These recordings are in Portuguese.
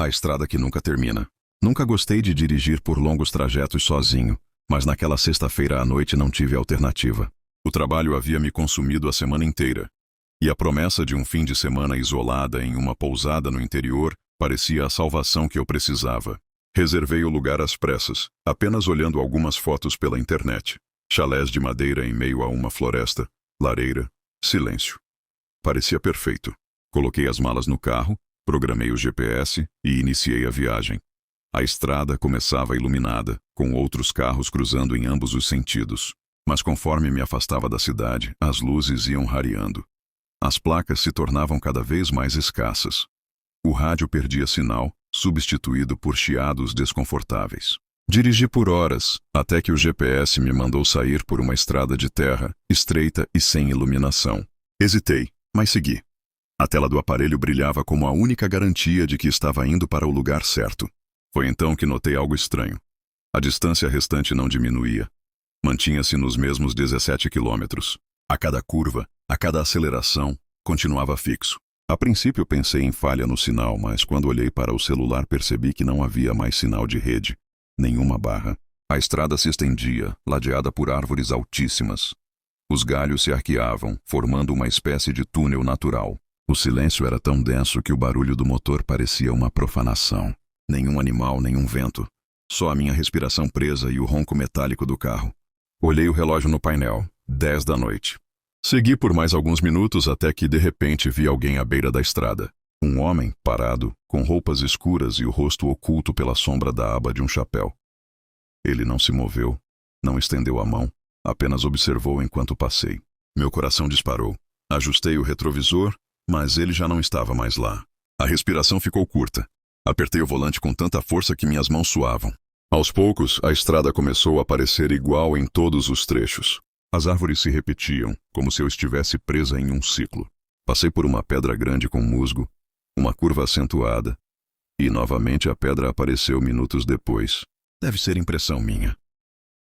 A estrada que nunca termina. Nunca gostei de dirigir por longos trajetos sozinho, mas naquela sexta-feira à noite não tive alternativa. O trabalho havia me consumido a semana inteira, e a promessa de um fim de semana isolada em uma pousada no interior parecia a salvação que eu precisava. Reservei o lugar às pressas, apenas olhando algumas fotos pela internet. Chalés de madeira em meio a uma floresta, lareira, silêncio. Parecia perfeito. Coloquei as malas no carro, programei o GPS e iniciei a viagem. A estrada começava iluminada, com outros carros cruzando em ambos os sentidos. Mas conforme me afastava da cidade, as luzes iam rareando. As placas se tornavam cada vez mais escassas. O rádio perdia sinal, substituído por chiados desconfortáveis. Dirigi por horas, até que o GPS me mandou sair por uma estrada de terra, estreita e sem iluminação. Hesitei, mas segui. A tela do aparelho brilhava como a única garantia de que estava indo para o lugar certo. Foi então que notei algo estranho. A distância restante não diminuía. Mantinha-se nos mesmos 17 quilômetros. A cada curva, a cada aceleração, continuava fixo. A princípio pensei em falha no sinal, mas quando olhei para o celular percebi que não havia mais sinal de rede. Nenhuma barra. A estrada se estendia, ladeada por árvores altíssimas. Os galhos se arqueavam, formando uma espécie de túnel natural. O silêncio era tão denso que o barulho do motor parecia uma profanação. Nenhum animal, nenhum vento. Só a minha respiração presa e o ronco metálico do carro. Olhei o relógio no painel. 10 da noite. Segui por mais alguns minutos até que de repente vi alguém à beira da estrada. Um homem, parado, com roupas escuras e o rosto oculto pela sombra da aba de um chapéu. Ele não se moveu, não estendeu a mão, apenas observou enquanto passei. Meu coração disparou. Ajustei o retrovisor, mas ele já não estava mais lá. A respiração ficou curta. Apertei o volante com tanta força que minhas mãos suavam. Aos poucos, a estrada começou a parecer igual em todos os trechos. As árvores se repetiam, como se eu estivesse presa em um ciclo. Passei por uma pedra grande com musgo, uma curva acentuada, e novamente a pedra apareceu minutos depois. Deve ser impressão minha.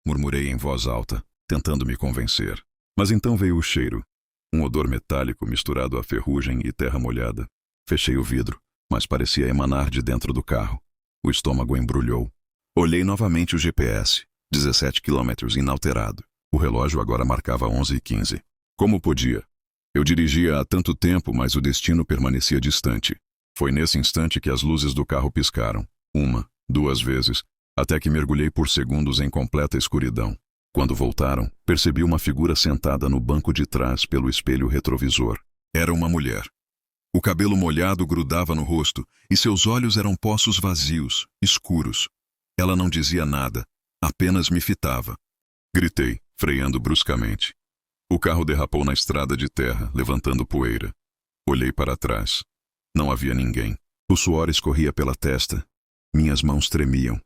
Murmurei em voz alta, tentando me convencer. Mas então veio o cheiro. Um odor metálico misturado a ferrugem e terra molhada. Fechei o vidro, mas parecia emanar de dentro do carro. O estômago embrulhou. Olhei novamente o GPS. 17 quilômetros inalterado. O relógio agora marcava 11h15. Como podia? Eu dirigia há tanto tempo, mas o destino permanecia distante. Foi nesse instante que as luzes do carro piscaram. 1, 2 vezes, até que mergulhei por segundos em completa escuridão. Quando voltaram, percebi uma figura sentada no banco de trás pelo espelho retrovisor. Era uma mulher. O cabelo molhado grudava no rosto e seus olhos eram poços vazios, escuros. Ela não dizia nada, apenas me fitava. Gritei, freando bruscamente. O carro derrapou na estrada de terra, levantando poeira. Olhei para trás. Não havia ninguém. O suor escorria pela testa. Minhas mãos tremiam.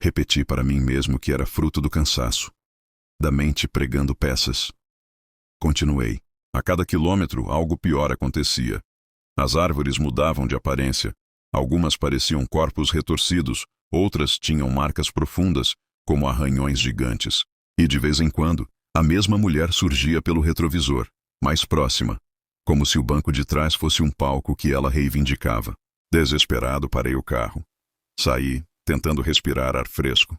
Repeti para mim mesmo que era fruto do cansaço, da mente pregando peças. Continuei. A cada quilômetro, algo pior acontecia. As árvores mudavam de aparência. Algumas pareciam corpos retorcidos, outras tinham marcas profundas, como arranhões gigantes. E de vez em quando, a mesma mulher surgia pelo retrovisor, mais próxima, como se o banco de trás fosse um palco que ela reivindicava. Desesperado, parei o carro. Saí, tentando respirar ar fresco.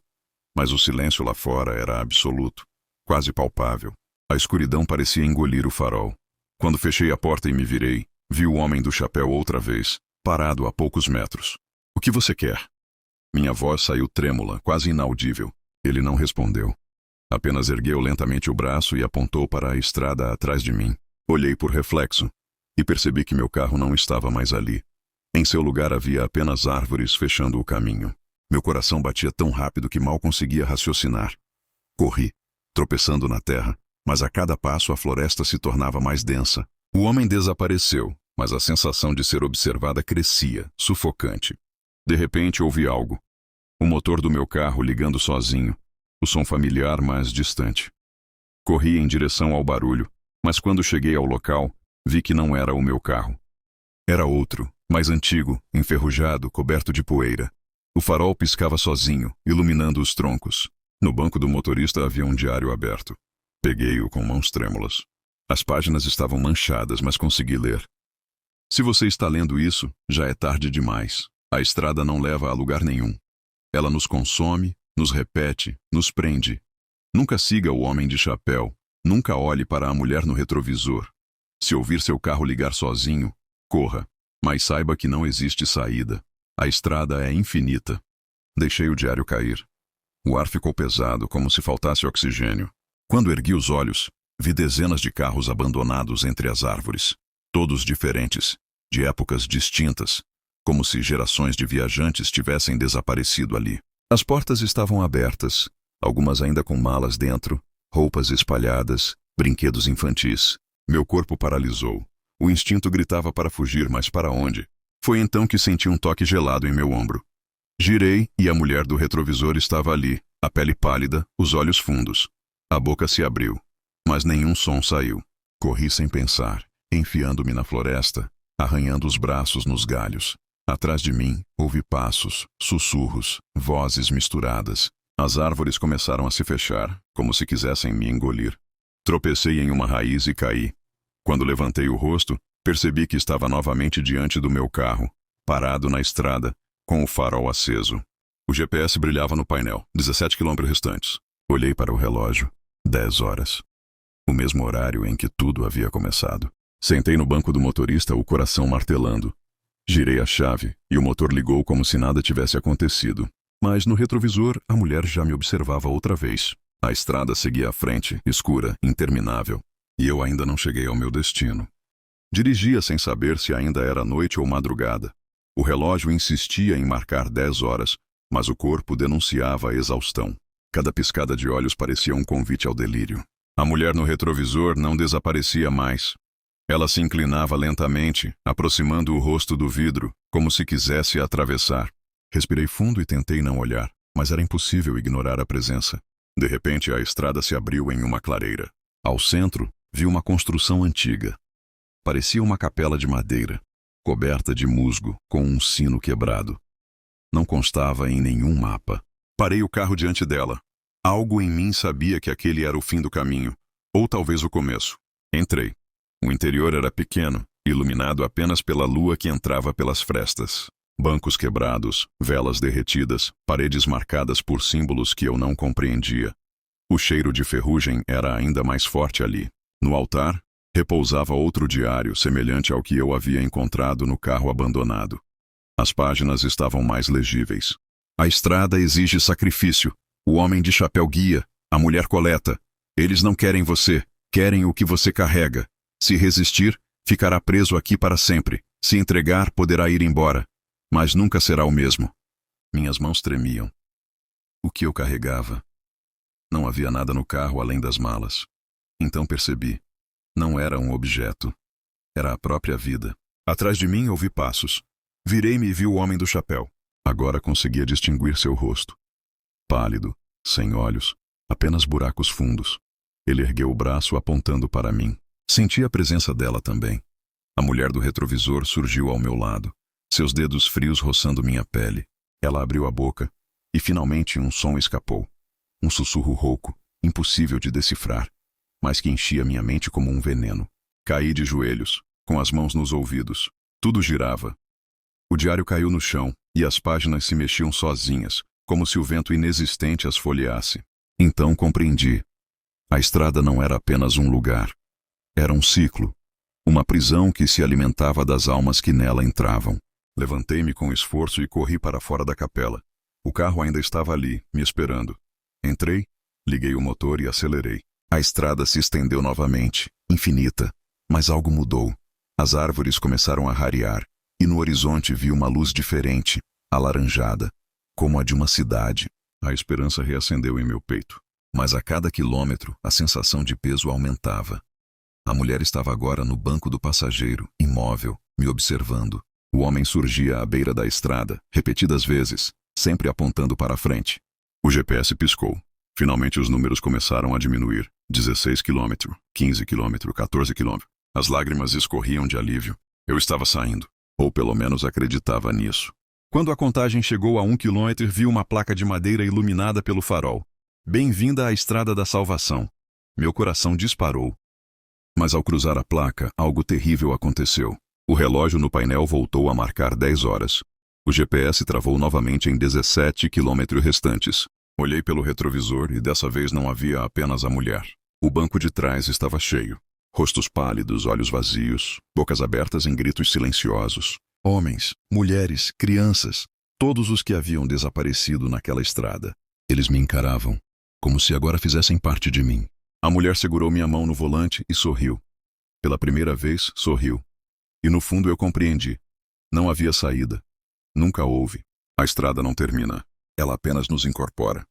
Mas o silêncio lá fora era absoluto, quase palpável. A escuridão parecia engolir o farol. Quando fechei a porta e me virei, vi o homem do chapéu outra vez, parado a poucos metros. "O que você quer?" Minha voz saiu trêmula, quase inaudível. Ele não respondeu. Apenas ergueu lentamente o braço e apontou para a estrada atrás de mim. Olhei por reflexo e percebi que meu carro não estava mais ali. Em seu lugar havia apenas árvores fechando o caminho. Meu coração batia tão rápido que mal conseguia raciocinar. Corri, tropeçando na terra, mas a cada passo a floresta se tornava mais densa. O homem desapareceu, mas a sensação de ser observada crescia, sufocante. De repente ouvi algo. O motor do meu carro ligando sozinho. O som familiar, mas distante. Corri em direção ao barulho, mas quando cheguei ao local, vi que não era o meu carro. Era outro, mais antigo, enferrujado, coberto de poeira. O farol piscava sozinho, iluminando os troncos. No banco do motorista havia um diário aberto. Peguei-o com mãos trêmulas. As páginas estavam manchadas, mas consegui ler. "Se você está lendo isso, já é tarde demais. A estrada não leva a lugar nenhum. Ela nos consome, nos repete, nos prende. Nunca siga o homem de chapéu. Nunca olhe para a mulher no retrovisor. Se ouvir seu carro ligar sozinho, corra. Mas saiba que não existe saída. A estrada é infinita. Deixei o diário cair. O ar ficou pesado, como se faltasse oxigênio. Quando ergui os olhos, vi dezenas de carros abandonados entre as árvores. Todos diferentes, de épocas distintas, como se gerações de viajantes tivessem desaparecido ali. As portas estavam abertas, algumas ainda com malas dentro, roupas espalhadas, brinquedos infantis. Meu corpo paralisou. O instinto gritava para fugir, mas para onde? Foi então que senti um toque gelado em meu ombro. Girei e a mulher do retrovisor estava ali, a pele pálida, os olhos fundos. A boca se abriu, mas nenhum som saiu. Corri sem pensar, enfiando-me na floresta, arranhando os braços nos galhos. Atrás de mim, ouvi passos, sussurros, vozes misturadas. As árvores começaram a se fechar, como se quisessem me engolir. Tropecei em uma raiz e caí. Quando levantei o rosto, percebi que estava novamente diante do meu carro, parado na estrada, com o farol aceso. O GPS brilhava no painel, 17 quilômetros restantes. Olhei para o relógio. 10 horas. O mesmo horário em que tudo havia começado. Sentei no banco do motorista, o coração martelando. Girei a chave e o motor ligou como se nada tivesse acontecido. Mas no retrovisor, a mulher já me observava outra vez. A estrada seguia à frente, escura, interminável. E eu ainda não cheguei ao meu destino. Dirigia sem saber se ainda era noite ou madrugada. O relógio insistia em marcar 10 horas, mas o corpo denunciava a exaustão. Cada piscada de olhos parecia um convite ao delírio. A mulher no retrovisor não desaparecia mais. Ela se inclinava lentamente, aproximando o rosto do vidro, como se quisesse atravessar. Respirei fundo e tentei não olhar, mas era impossível ignorar a presença. De repente, a estrada se abriu em uma clareira. Ao centro, vi uma construção antiga. Parecia uma capela de madeira, coberta de musgo, com um sino quebrado. Não constava em nenhum mapa. Parei o carro diante dela. Algo em mim sabia que aquele era o fim do caminho, ou talvez o começo. Entrei. O interior era pequeno, iluminado apenas pela lua que entrava pelas frestas. Bancos quebrados, velas derretidas, paredes marcadas por símbolos que eu não compreendia. O cheiro de ferrugem era ainda mais forte ali. No altar, repousava outro diário semelhante ao que eu havia encontrado no carro abandonado. As páginas estavam mais legíveis. A estrada exige sacrifício. O homem de chapéu guia, a mulher coleta. Eles não querem você, querem o que você carrega. Se resistir, ficará preso aqui para sempre. Se entregar, poderá ir embora. Mas nunca será o mesmo. Minhas mãos tremiam. O que eu carregava? Não havia nada no carro além das malas. Então percebi. Não era um objeto. Era a própria vida. Atrás de mim ouvi passos. Virei-me e vi o homem do chapéu. Agora conseguia distinguir seu rosto. Pálido, sem olhos, apenas buracos fundos. Ele ergueu o braço apontando para mim. Senti a presença dela também. A mulher do retrovisor surgiu ao meu lado, seus dedos frios roçando minha pele. Ela abriu a boca e finalmente um som escapou. Um sussurro rouco, impossível de decifrar, mas que enchia minha mente como um veneno. Caí de joelhos, com as mãos nos ouvidos. Tudo girava. O diário caiu no chão e as páginas se mexiam sozinhas, como se o vento inexistente as folheasse. Então compreendi. A estrada não era apenas um lugar. Era um ciclo. Uma prisão que se alimentava das almas que nela entravam. Levantei-me com esforço e corri para fora da capela. O carro ainda estava ali, me esperando. Entrei, liguei o motor e acelerei. A estrada se estendeu novamente, infinita, mas algo mudou. As árvores começaram a rarear, e no horizonte vi uma luz diferente, alaranjada, como a de uma cidade. A esperança reacendeu em meu peito. Mas a cada quilômetro, a sensação de peso aumentava. A mulher estava agora no banco do passageiro, imóvel, me observando. O homem surgia à beira da estrada, repetidas vezes, sempre apontando para a frente. O GPS piscou. Finalmente os números começaram a diminuir. 16 quilômetros, 15 quilômetros, 14 quilômetros. As lágrimas escorriam de alívio. Eu estava saindo, ou pelo menos acreditava nisso. Quando a contagem chegou a 1 quilômetro, vi uma placa de madeira iluminada pelo farol. Bem-vinda à Estrada da Salvação. Meu coração disparou. Mas ao cruzar a placa, algo terrível aconteceu. O relógio no painel voltou a marcar 10 horas. O GPS travou novamente em 17 quilômetros restantes. Olhei pelo retrovisor e dessa vez não havia apenas a mulher. O banco de trás estava cheio. Rostos pálidos, olhos vazios, bocas abertas em gritos silenciosos. Homens, mulheres, crianças, todos os que haviam desaparecido naquela estrada. Eles me encaravam, como se agora fizessem parte de mim. A mulher segurou minha mão no volante e sorriu. Pela primeira vez, sorriu. E no fundo eu compreendi. Não havia saída. Nunca houve. A estrada não termina. Ela apenas nos incorpora.